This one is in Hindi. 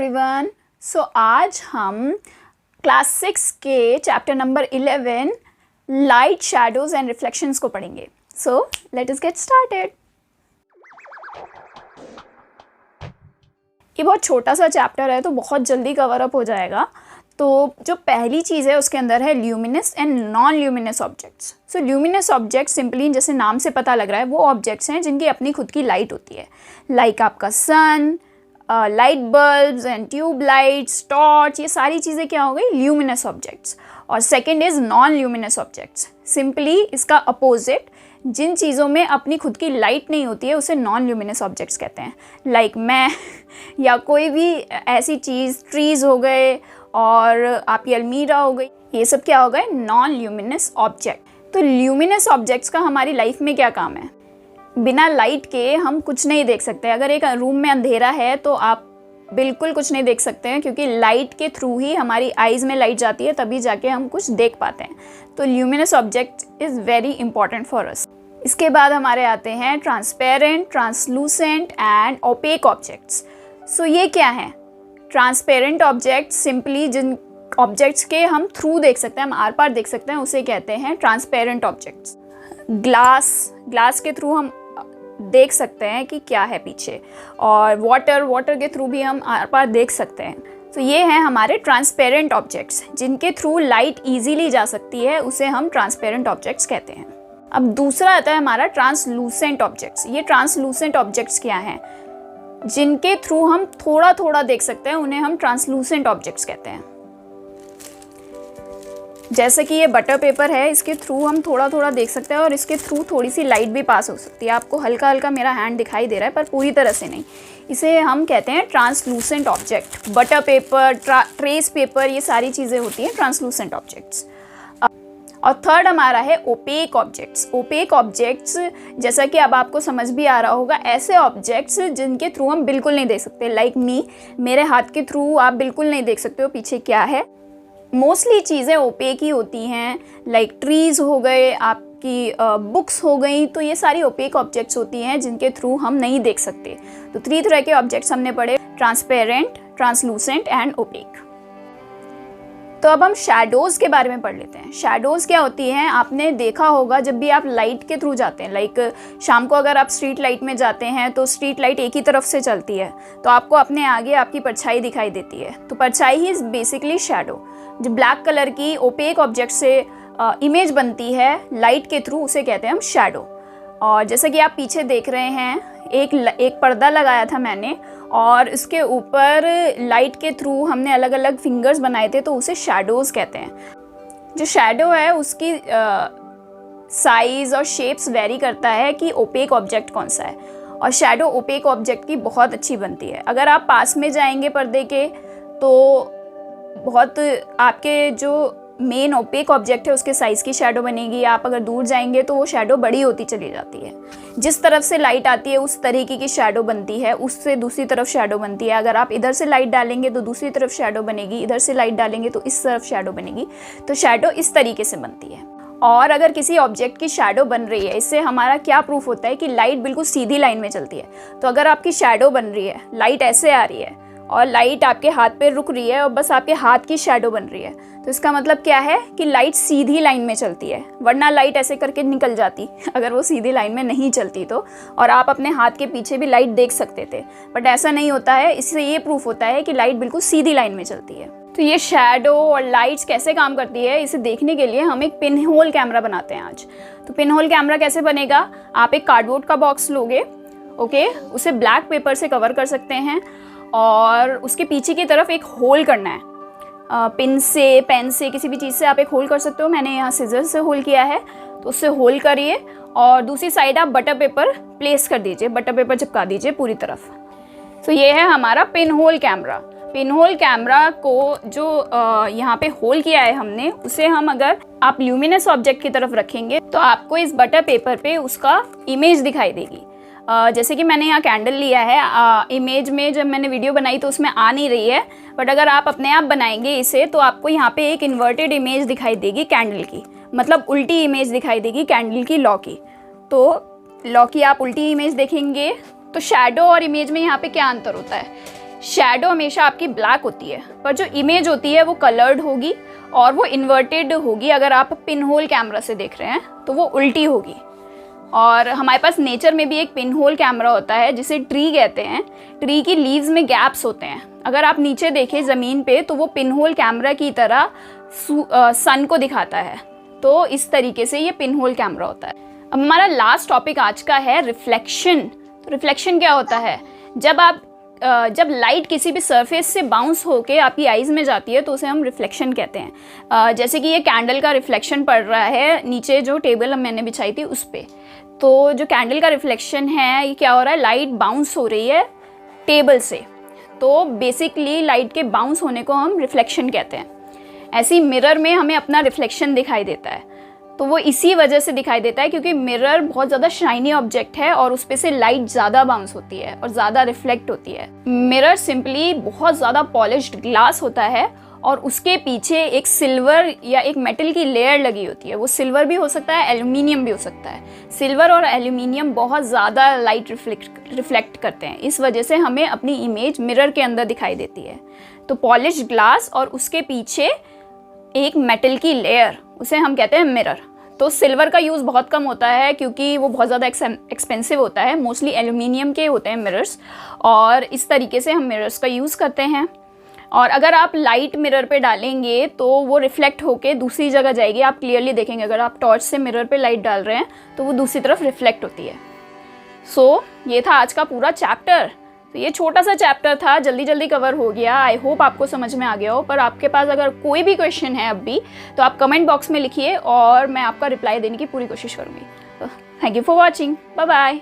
एवरीवन। आज हम क्लास 6 के chapter number 11 light shadows and reflections को पढ़ेंगे। So let us get started. ये बहुत छोटा सा चैप्टर है तो बहुत जल्दी कवर अप हो जाएगा। तो जो पहली चीज़ है उसके अंदर है luminous and non luminous objects. So luminous objects simply जैसे नाम से पता लग रहा है वो ऑब्जेक्ट्स हैं जिनकी अपनी खुद की लाइट होती है, लाइक आपका sun, light bulbs and tube lights, torch, ये सारी चीज़ें क्या हो गई, ल्यूमिनस ऑब्जेक्ट्स। और second is non luminous objects. Simply इसका अपोजिट, जिन चीज़ों में अपनी खुद की लाइट नहीं होती है उसे नॉन ल्यूमिनस ऑब्जेक्ट्स कहते हैं। लाइक मैं या कोई भी ऐसी चीज़, ट्रीज़ हो गए और आपकी अलमीरा हो गई, ये सब क्या हो गए, नॉन ल्यूमिनस ऑब्जेक्ट। तो ल्यूमिनस ऑब्जेक्ट्स का हमारी लाइफ में क्या काम है? बिना लाइट के हम कुछ नहीं देख सकते। अगर एक रूम में अंधेरा है तो आप बिल्कुल कुछ नहीं देख सकते हैं, क्योंकि लाइट के थ्रू ही हमारी आइज़ में लाइट जाती है, तभी जाके हम कुछ देख पाते हैं। तो luminous object is very important for us. इसके बाद हमारे आते हैं transparent, translucent and opaque objects. So ये क्या है? ट्रांसपेरेंट ऑब्जेक्ट सिंपली जिन ऑब्जेक्ट्स के हम थ्रू देख सकते हैं, हम आर पार देख सकते हैं, उसे कहते हैं ट्रांसपेरेंट ऑब्जेक्ट्स। ग्लास के थ्रू हम देख सकते हैं कि क्या है पीछे, और वाटर के थ्रू भी हम आर पार देख सकते हैं। तो ये हैं हमारे ट्रांसपेरेंट ऑब्जेक्ट्स जिनके थ्रू लाइट इजीली जा सकती है, उसे हम ट्रांसपेरेंट ऑब्जेक्ट्स कहते हैं। अब दूसरा आता है हमारा ट्रांसलूसेंट ऑब्जेक्ट्स। ये ट्रांसलूसेंट ऑब्जेक्ट्स क्या हैं? जिनके थ्रू हम थोड़ा थोड़ा देख सकते हैं, उन्हें हम ट्रांसलूसेंट ऑब्जेक्ट्स कहते हैं। जैसे कि ये बटर पेपर है, इसके थ्रू हम थोड़ा थोड़ा देख सकते हैं और इसके थ्रू थोड़ी सी लाइट भी पास हो सकती है। आपको हल्का हल्का मेरा हैंड दिखाई दे रहा है पर पूरी तरह से नहीं। इसे हम कहते हैं translucent object. Butter paper, trace paper, ये सारी चीज़ें होती हैं ट्रांसलूसेंट ऑब्जेक्ट्स। और थर्ड हमारा है ओपेक ऑब्जेक्ट्स। ओपेक ऑब्जेक्ट्स, जैसा कि अब आपको समझ भी आ रहा होगा, ऐसे ऑब्जेक्ट्स जिनके थ्रू हम बिल्कुल नहीं देख सकते। लाइक मी, मेरे हाथ के थ्रू आप बिल्कुल नहीं देख सकते हो पीछे क्या है। मोस्टली चीज़ें ओपेक ही होती हैं, लाइक ट्रीज़ हो गए, आपकी बुक्स हो गई, तो ये सारी ओपेक ऑब्जेक्ट्स होती हैं जिनके थ्रू हम नहीं देख सकते। तो 3 तरह के ऑब्जेक्ट्स हमने पढ़े, ट्रांसपेरेंट, ट्रांसलूसेंट एंड ओपेक। तो अब हम शैडोज़ के बारे में पढ़ लेते हैं। शैडोज़ क्या होती हैं? आपने देखा होगा जब भी आप लाइट के थ्रू जाते हैं, लाइक शाम को अगर आप स्ट्रीट लाइट में जाते हैं तो स्ट्रीट लाइट एक ही तरफ से चलती है, तो आपको अपने आगे आपकी परछाई दिखाई देती है। तो परछाई ही इज़ बेसिकली शैडो। जो ब्लैक कलर की ओपेक ऑब्जेक्ट से इमेज बनती है लाइट के थ्रू, उसे कहते हैं हम शैडो। और जैसा कि आप पीछे देख रहे हैं, एक पर्दा लगाया था मैंने और इसके ऊपर लाइट के थ्रू हमने अलग अलग फिंगर्स बनाए थे, तो उसे शैडोज़ कहते हैं। जो शैडो है उसकी साइज़ और शेप्स वेरी करता है कि ओपेक ऑब्जेक्ट कौन सा है, और शैडो ओपेक ऑब्जेक्ट की बहुत अच्छी बनती है। अगर आप पास में जाएंगे पर्दे के तो बहुत आपके जो मेन ओपेक ऑब्जेक्ट है उसके साइज़ की शैडो बनेगी। आप अगर दूर जाएंगे तो वो शैडो बड़ी होती चली जाती है। जिस तरफ से लाइट आती है उस तरीके की शैडो बनती है, उससे दूसरी तरफ शैडो बनती है। अगर आप इधर से लाइट डालेंगे तो दूसरी तरफ शैडो बनेगी, इधर से लाइट डालेंगे तो इस तरफ शैडो बनेगी। तो शैडो इस तरीके से बनती है। और अगर किसी ऑब्जेक्ट की शैडो बन रही है, इससे हमारा क्या प्रूफ होता है कि लाइट बिल्कुल सीधी लाइन में चलती है। तो अगर आपकी शैडो बन रही है, लाइट ऐसे आ रही है और लाइट आपके हाथ पे रुक रही है और बस आपके हाथ की शैडो बन रही है, तो इसका मतलब क्या है कि लाइट सीधी लाइन में चलती है, वरना लाइट ऐसे करके निकल जाती अगर वो सीधी लाइन में नहीं चलती तो। और आप अपने हाथ के पीछे भी लाइट देख सकते थे, बट ऐसा नहीं होता है। इससे ये प्रूफ होता है कि लाइट बिल्कुल सीधी लाइन में चलती है। तो ये शैडो और लाइट्स कैसे काम करती है, इसे देखने के लिए हम एक पिन होल कैमरा बनाते हैं आज। तो पिन होल कैमरा कैसे बनेगा? आप एक कार्डबोर्ड का बॉक्स लोगे, ओके, उसे ब्लैक पेपर से कवर कर सकते हैं और उसके पीछे की तरफ एक होल करना है। पिन से, पेन से, किसी भी चीज़ से आप एक होल कर सकते हो। मैंने यहाँ सीजर से होल किया है, तो उससे होल करिए और दूसरी साइड आप बटर पेपर प्लेस कर दीजिए, बटर पेपर चिपका दीजिए पूरी तरफ। तो ये है हमारा pin hole camera. Pin hole camera को जो यहाँ पे होल किया है हमने, उसे हम अगर आप ल्यूमिनस ऑब्जेक्ट की तरफ रखेंगे तो आपको इस बटर पेपर पे उसका इमेज दिखाई देगी। जैसे कि मैंने यहाँ कैंडल लिया है, इमेज में जब मैंने वीडियो बनाई तो उसमें आ नहीं रही है, बट अगर आप अपने आप बनाएंगे इसे तो आपको यहाँ पे एक इन्वर्टेड इमेज दिखाई देगी कैंडल की, मतलब उल्टी इमेज दिखाई देगी कैंडल की, लॉ की। तो लॉ की आप उल्टी इमेज देखेंगे तो शैडो और इमेज में यहाँ पे क्या अंतर होता है? शैडो हमेशा आपकी ब्लैक होती है, पर जो इमेज होती है वो कलर्ड होगी और वो इन्वर्टेड होगी। अगर आप पिन होल कैमरा से देख रहे हैं तो वो उल्टी होगी। और हमारे पास नेचर में भी एक पिन होल कैमरा होता है जिसे ट्री कहते हैं। ट्री की लीव्स में गैप्स होते हैं। अगर आप नीचे देखें ज़मीन पे तो वो पिन होल कैमरा की तरह सन को दिखाता है। तो इस तरीके से ये पिन होल कैमरा होता है। अब हमारा लास्ट टॉपिक आज का है रिफ्लेक्शन। तो रिफ्लेक्शन क्या होता है? जब लाइट किसी भी सरफेस से बाउंस होके आपकी आइज़ में जाती है तो उसे हम रिफ्लेक्शन कहते हैं। जैसे कि ये कैंडल का रिफ्लेक्शन पड़ रहा है नीचे जो टेबल मैंने बिछाई थी उस पर। तो जो कैंडल का रिफ्लेक्शन है ये क्या हो रहा है, लाइट बाउंस हो रही है टेबल से। तो बेसिकली लाइट के बाउंस होने को हम रिफ्लेक्शन कहते हैं। ऐसे ही मिरर में हमें अपना रिफ्लेक्शन दिखाई देता है। तो वो इसी वजह से दिखाई देता है क्योंकि मिरर बहुत ज़्यादा शाइनी ऑब्जेक्ट है और उस पे से लाइट ज़्यादा बाउंस होती है और ज़्यादा रिफ्लेक्ट होती है। मिरर सिंपली बहुत ज़्यादा पॉलिश्ड ग्लास होता है और उसके पीछे एक सिल्वर या एक मेटल की लेयर लगी होती है। वो सिल्वर भी हो सकता है, एल्यूमिनियम भी हो सकता है। सिल्वर और एल्यूमिनियम बहुत ज़्यादा लाइट रिफ्लेक्ट करते हैं, इस वजह से हमें अपनी इमेज मिरर के अंदर दिखाई देती है। तो पॉलिश्ड ग्लास और उसके पीछे एक मेटल की लेयर, उसे हम कहते हैं मिरर। तो सिल्वर का यूज़ बहुत कम होता है क्योंकि वो बहुत ज़्यादा एक्सपेंसिव होता है। मोस्टली एल्यूमिनियम के होते हैं मिरर्स और इस तरीके से हम मिरर्स का यूज़ करते हैं। और अगर आप लाइट मिरर पे डालेंगे तो वो रिफ्लेक्ट होके दूसरी जगह जाएगी। आप क्लियरली देखेंगे अगर आप टॉर्च से मिरर पे लाइट डाल रहे हैं तो वो दूसरी तरफ रिफ्लेक्ट होती है। सो ये था आज का पूरा चैप्टर। तो ये छोटा सा चैप्टर था, जल्दी जल्दी कवर हो गया। आई होप आपको समझ में आ गया हो। पर आपके पास अगर कोई भी क्वेश्चन है अब भी तो आप कमेंट बॉक्स में लिखिए और मैं आपका रिप्लाई देने की पूरी कोशिश करूँगी। Thank you for watching. Bye bye.